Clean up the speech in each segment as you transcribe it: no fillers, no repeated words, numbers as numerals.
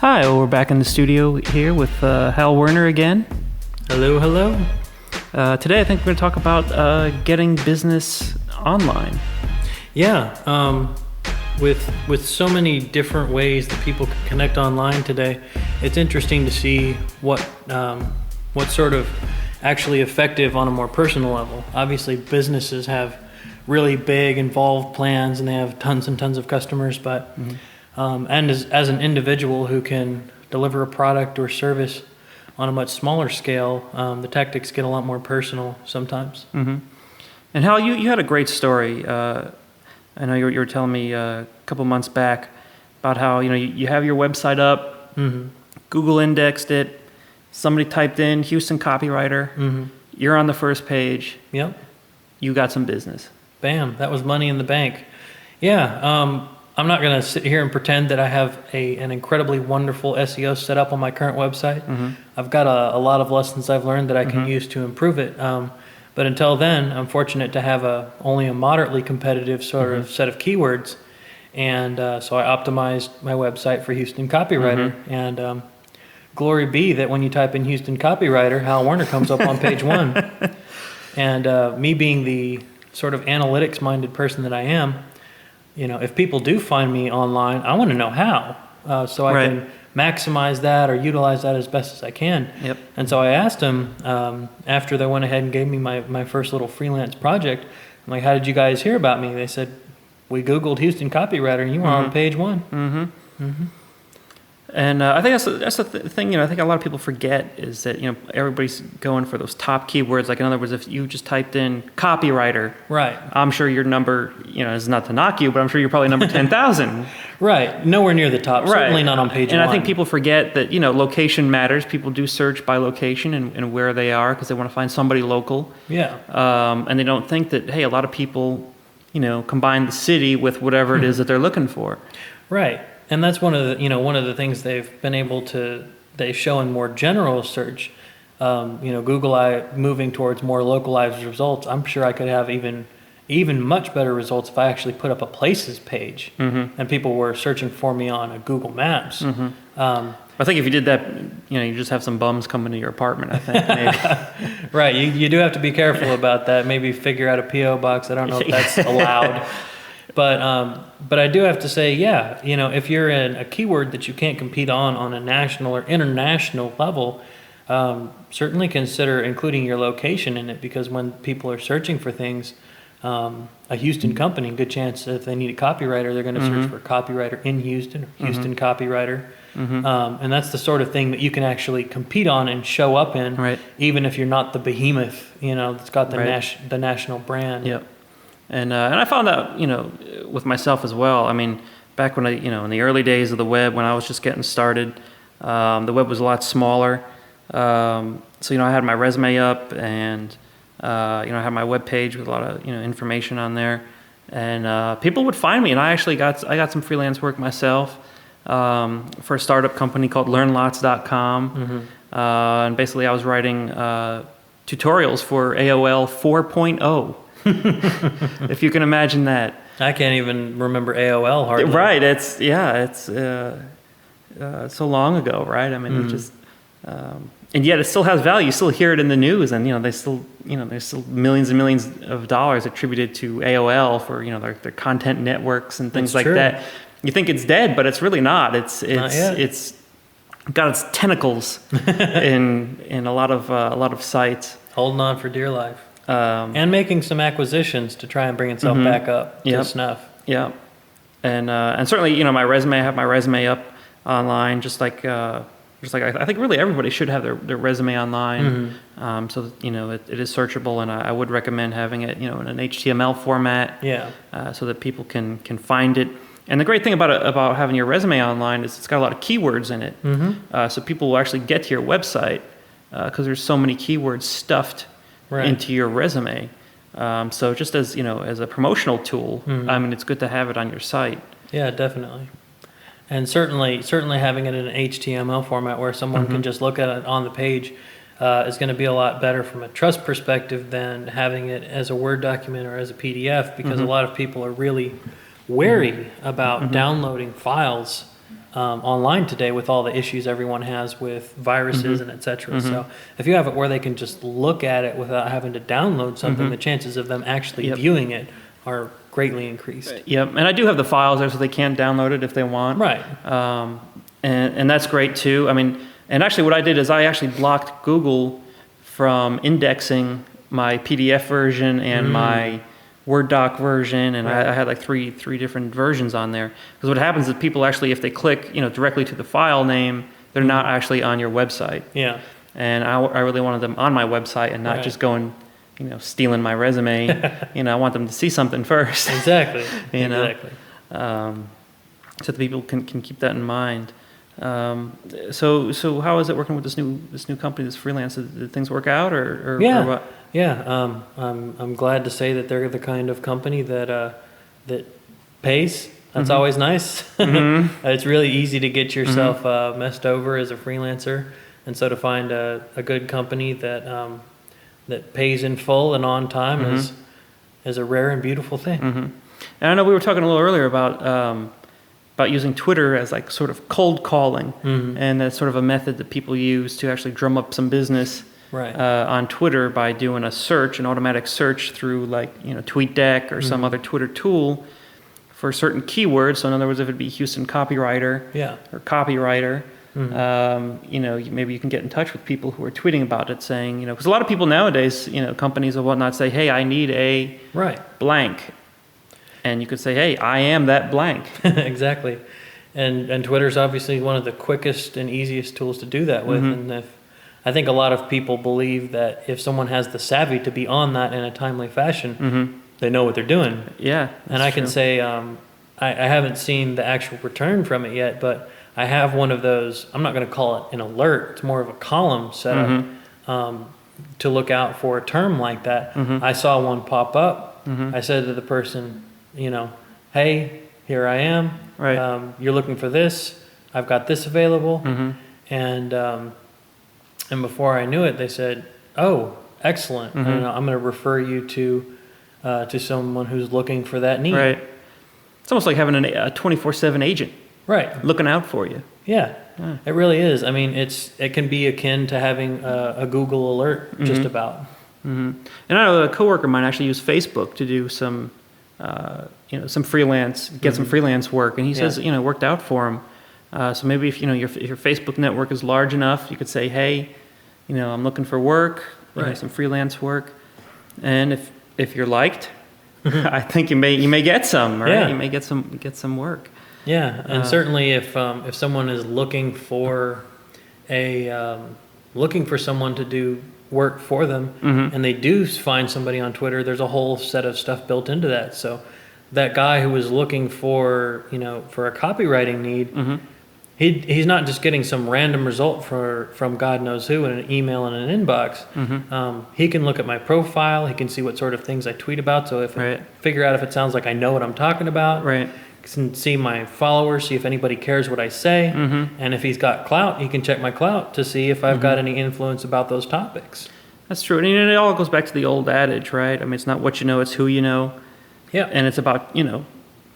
Hi, we're back in the studio here with Hal Werner again. Hello, hello. Today I think we're going to talk about getting business online. Yeah, with so many different ways that people can connect online today, it's interesting to see what sort of actually effective on a more personal level. Obviously, businesses have really big, involved plans, and they have tons and tons of customers, but and as an individual who can deliver a product or service on a much smaller scale, the tactics get a lot more personal sometimes. Mm-hmm. And Hal, you had a great story. I know you were telling me a couple months back about how you have your website up, Google indexed it, somebody typed in Houston copywriter, you're on the first page. Yep. You got some business. Bam, that was money in the bank. Yeah. I'm not going to sit here and pretend that I have an incredibly wonderful SEO set up on my current website. I've got a lot of lessons I've learned that I can use to improve it. But until then, I'm fortunate to have only a moderately competitive sort of set of keywords. And so I optimized my website for Houston Copywriter. And glory be that when you type in Houston Copywriter, Hal Werner comes up on page 1. And me being the sort of analytics-minded person that I am, if people do find me online, I want to know how, so I can maximize that or utilize that as best as I can. Yep. And so I asked them, after they went ahead and gave me my first little freelance project, I'm like, how did you guys hear about me? They said, we Googled Houston Copywriter and you were on page 1. And I think that's the thing. I think a lot of people forget is that everybody's going for those top keywords. Like in other words, if you just typed in copywriter, right, I'm sure your number is not to knock you, but I'm sure you're probably number 10,000. Right, nowhere near the top. Right. Certainly not on page 1. And I think people forget that location matters. People do search by location and where they are because they want to find somebody local. Yeah. And they don't think that a lot of people combine the city with whatever it is that they're looking for. Right. And that's one of the things they've been able to, they show in more general search, Google moving towards more localized results. I'm sure I could have even much better results if I actually put up a places page and people were searching for me on a Google Maps. I think if you did that, you just have some bums coming to your apartment, I think, maybe. Right. You do have to be careful about that. Maybe figure out a P.O. box. I don't know if that's allowed. But I do have to say, if you're in a keyword that you can't compete on a national or international level, certainly consider including your location in it, because when people are searching for things, a Houston company, good chance that if they need a copywriter, they're going to search for a copywriter in Houston, or Houston copywriter. And that's the sort of thing that you can actually compete on and show up in, even if you're not the behemoth, that's got the national brand. Yep. And I found out, with myself as well. I mean, back when in the early days of the web, when I was just getting started, the web was a lot smaller. So I had my resume up, and I had my web page with a lot of information on there, and people would find me. And I got some freelance work myself for a startup company called LearnLots.com, and basically I was writing tutorials for AOL 4.0. If you can imagine that. I can't even remember AOL hardly. Right, it's so long ago, right? I mean, it just and yet it still has value. You still hear it in the news, and there's still millions and millions of dollars attributed to AOL for their content networks and things like that. You think it's dead, but it's really not. It's got its tentacles in a lot of sites, holding on for dear life. And making some acquisitions to try and bring itself back up to snuff. Yeah, and certainly I have my resume up online, just like I think really everybody should have their resume online, so that, it is searchable, and I would recommend having it in an HTML format, so that people can find it. And the great thing about having your resume online is it's got a lot of keywords in it, so people will actually get to your website because there's so many keywords stuffed into your resume. So just as as a promotional tool, I mean, it's good to have it on your site. Yeah, definitely. And certainly having it in an HTML format where someone can just look at it on the page is going to be a lot better from a trust perspective than having it as a Word document or as a PDF, because a lot of people are really wary about downloading files online today with all the issues everyone has with viruses and et cetera. So if you have it where they can just look at it without having to download something, the chances of them actually viewing it are greatly increased. Yep, and I do have the files there so they can download it if they want. Right. And that's great too. I mean, and actually what I did is I actually blocked Google from indexing my PDF version and my Word doc version, and I had like three different versions on there. Because what happens is people actually, if they click, directly to the file name, they're not actually on your website. Yeah. And I really wanted them on my website and not just going, stealing my resume. I want them to see something first. Exactly. Exactly. So that people can keep that in mind. So how is it working with this new company, this freelance? Did things work out or what? Yeah. I'm glad to say that they're the kind of company that pays. That's always nice. It's really easy to get yourself messed over as a freelancer, and so to find a good company that pays in full and on time is a rare and beautiful thing. And I know we were talking a little earlier about using Twitter as like sort of cold calling, and that's sort of a method that people use to actually drum up some business on Twitter by doing an automatic search through like TweetDeck or some other Twitter tool for certain keywords. So in other words, if it'd be Houston copywriter or copywriter, maybe you can get in touch with people who are tweeting about it, saying because a lot of people nowadays, companies and whatnot say, hey, I need a blank. And you could say, hey, I am that blank. Exactly. And Twitter's obviously one of the quickest and easiest tools to do that with. And I think a lot of people believe that if someone has the savvy to be on that in a timely fashion, they know what they're doing. Yeah. And I can say I haven't seen the actual return from it yet, but I have one of those. I'm not going to call it an alert. It's more of a column set up to look out for a term like that. I saw one pop up. I said to the person, hey, here I am. Right. You're looking for this. I've got this available. And before I knew it, they said, oh, excellent. And I'm going to refer you to someone who's looking for that need. Right. It's almost like having a 24/7 agent. Right. Looking out for you. Yeah, it really is. I mean, it can be akin to having a Google alert just about. And I know a coworker of mine actually used Facebook to do some some freelance work, and he says it worked out for him. So maybe if your Facebook network is large enough, you could say, hey, I'm looking for work, some freelance work, and if you're liked, I think you may get some, right? You may get some work. Yeah, and certainly if someone is looking for someone to do work for them, and they do find somebody on Twitter, there's a whole set of stuff built into that. So that guy who was looking for for a copywriting need, he's not just getting some random result from God knows who in an email in an inbox. He can look at my profile. He can see what sort of things I tweet about. So if I figure out if it sounds like I know what I'm talking about. Can see my followers, see if anybody cares what I say, and if he's got clout, he can check my clout to see if I've got any influence about those topics. That's true, and it all goes back to the old adage, right? I mean, it's not what you know, it's who you know. Yeah, and it's about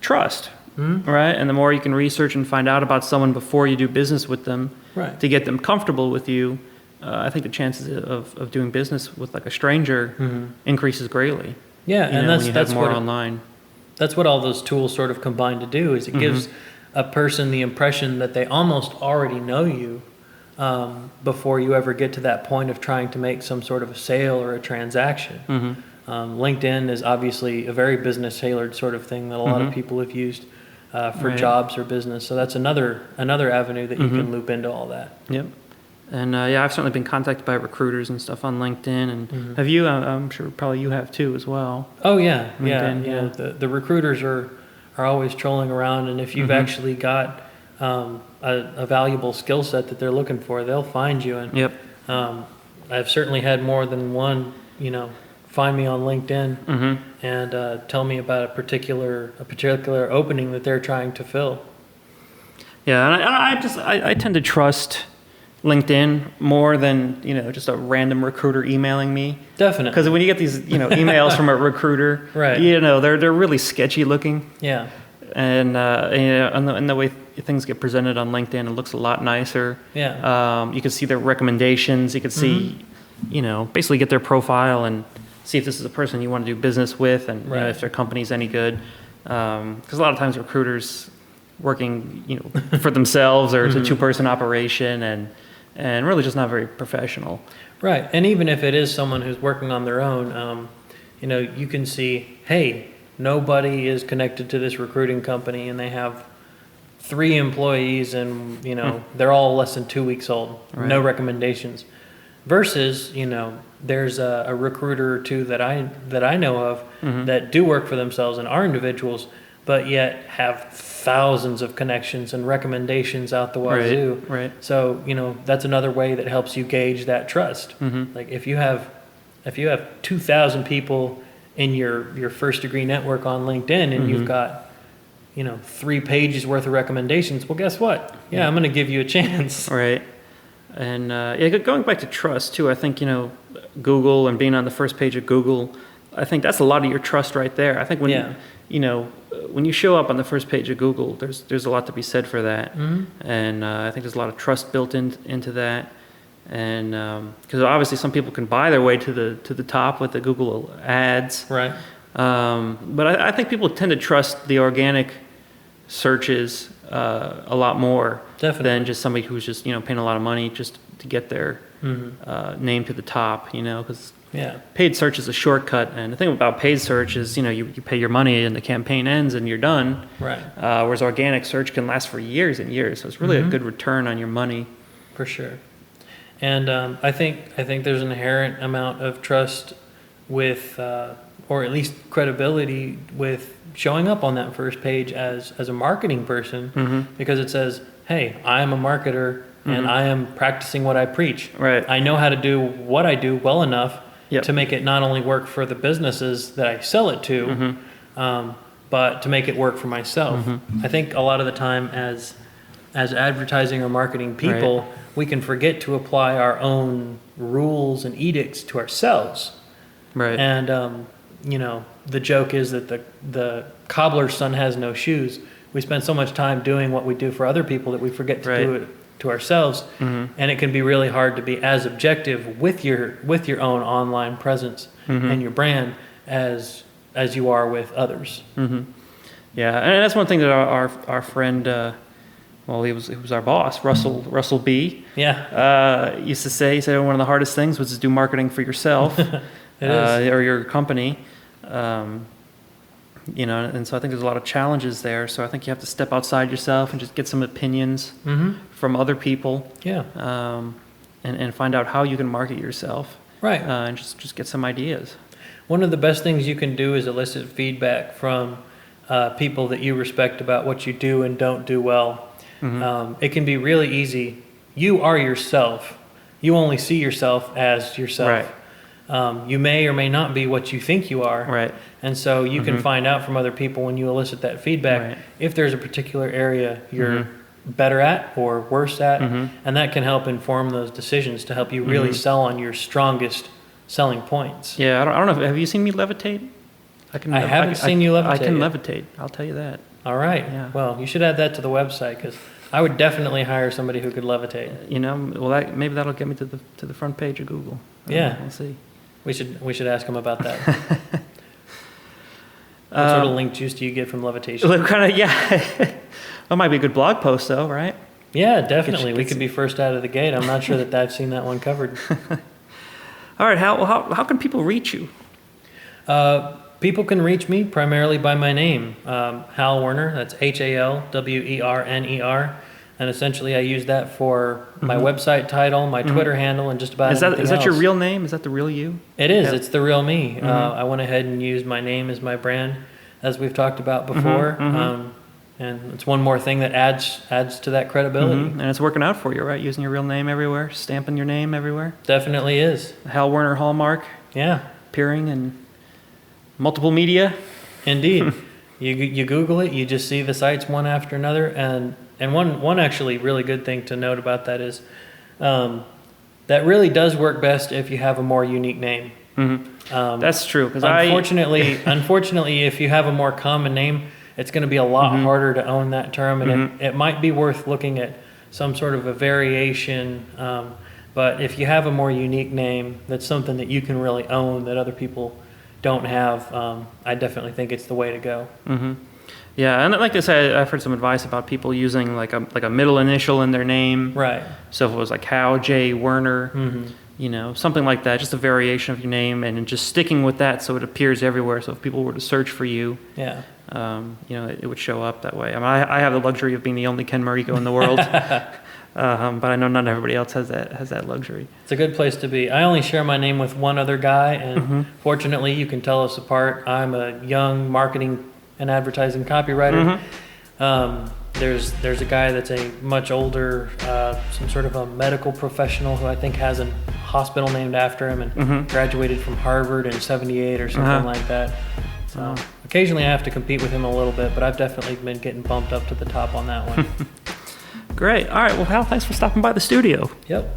trust, right? And the more you can research and find out about someone before you do business with them, to get them comfortable with you, I think the chances of doing business with like a stranger increases greatly. Yeah, and that's more online. That's what all those tools sort of combine to do, is it gives a person the impression that they almost already know you before you ever get to that point of trying to make some sort of a sale or a transaction. LinkedIn is obviously a very business-tailored sort of thing that a lot of people have used for jobs or business. So that's another avenue that you can loop into all that. Yep. And I've certainly been contacted by recruiters and stuff on LinkedIn. And have you? I'm sure probably you have too as well. Oh yeah, LinkedIn, The recruiters are always trolling around, and if you've actually got a valuable skill set that they're looking for, they'll find you. And I've certainly had more than one, find me on LinkedIn and tell me about a particular opening that they're trying to fill. Yeah, and I tend to trust LinkedIn more than just a random recruiter emailing me. Definitely, because when you get these emails from a recruiter, they're really sketchy looking. Yeah, and and the way things get presented on LinkedIn. It looks a lot nicer. Yeah. You can see their recommendations. You can see, basically get their profile and see if this is a person you want to do business with, and Right. if their company's any good. Because a lot of times recruiters working, for themselves, or it's a two-person operation, and really just not very professional. Right. And even if it is someone who's working on their own, you can see, hey, nobody is connected to this recruiting company, and they have 3 employees, and, they're all less than 2 weeks old. Right. No recommendations. Versus, there's a recruiter or two that I know of that do work for themselves and are individuals, but yet have thousands of connections and recommendations out the wazoo. Right. So, that's another way that helps you gauge that trust. Like if you have 2,000 people in your first degree network on LinkedIn, and you've got 3 pages worth of recommendations, well, guess what? Yeah, I'm going to give you a chance. Right. And going back to trust too, I think Google and being on the first page of Google, I think that's a lot of your trust right there. I think when when you show up on the first page of Google, there's a lot to be said for that. And I think there's a lot of trust built into that. And because obviously some people can buy their way to the top with the Google ads, Right. But I think people tend to trust the organic searches a lot more. Definitely. Than just somebody who's just paying a lot of money just to get their name to the top. Because paid search is a shortcut, and the thing about paid search is you pay your money and the campaign ends and you're done. Right. Whereas organic search can last for years and years, so it's really a good return on your money. For sure. And I think there's an inherent amount of trust with, or at least credibility with, showing up on that first page as a marketing person, because it says, hey, I am a marketer and I am practicing what I preach. Right. I know how to do what I do well enough Yep. to make it not only work for the businesses that I sell it to, but to make it work for myself. I think a lot of the time as advertising or marketing people, we can forget to apply our own rules and edicts to ourselves. Right. And, the joke is that the cobbler's son has no shoes. We spend so much time doing what we do for other people that we forget to do it to ourselves. And it can be really hard to be as objective with your own online presence and your brand as you are with others. Yeah, and that's one thing that our friend, he was our boss, Russell B. Yeah. Used to say. He said one of the hardest things was to do marketing for yourself, or your company. And so I think there's a lot of challenges there. So I think you have to step outside yourself and just get some opinions from other people. Yeah. And find out how you can market yourself. Right. And just get some ideas. One of the best things you can do is elicit feedback from people that you respect about what you do and don't do well. It can be really easy. You are yourself. You only see yourself as yourself. Right. You may or may not be what you think you are. Right. And so you can find out from other people when you elicit that feedback if there's a particular area you're better at or worse at. And that can help inform those decisions to help you really sell on your strongest selling points. Yeah, I don't know. Have you seen me levitate? I haven't seen you levitate. I can yet. levitate. I'll tell you that. All right. Yeah. Well, you should add that to the website, because I would definitely hire somebody who could levitate. Maybe that'll get me to the front page of Google. We'll see. We should ask him about that. What sort of link juice do you get from levitation? That might be a good blog post, though, right? Yeah, definitely. We could be first out of the gate. I'm not sure that I've seen that one covered. All right. How can people reach you? People can reach me primarily by my name, Hal Werner. That's HALWERNER. And essentially I use that for my website title, my Twitter handle, and just about anything else. Is that your real name? Is that the real you? It is. Yep. It's the real me. I went ahead and used my name as my brand, as we've talked about before. And it's one more thing that adds to that credibility. And it's working out for you, right? Using your real name everywhere, stamping your name everywhere. Definitely is. Hal Werner hallmark. Yeah. Appearing in multiple media. Indeed. You Google it, you just see the sites one after another. And one actually really good thing to note about that is that really does work best if you have a more unique name. That's true. Unfortunately, if you have a more common name, it's going to be a lot harder to own that term, and it might be worth looking at some sort of a variation. But if you have a more unique name, that's something that you can really own that other people don't have. I definitely think it's the way to go. Yeah, and like I said, I've heard some advice about people using like a middle initial in their name. Right. So if it was like Hal J. Werner, you know, something like that, just a variation of your name, and just sticking with that so it appears everywhere. So if people were to search for you, Yeah. you know, it would show up that way. I mean, I have the luxury of being the only Ken Mariko in the world, but I know not everybody else has that luxury. It's a good place to be. I only share my name with one other guy, and fortunately, you can tell us apart. I'm a young marketing and advertising copywriter. There's a guy that's a much older, some sort of a medical professional who I think has a hospital named after him, and graduated from Harvard in '78 or something like that. So occasionally I have to compete with him a little bit, but I've definitely been getting bumped up to the top on that one. Great. All right. Well, Hal, thanks for stopping by the studio. Yep.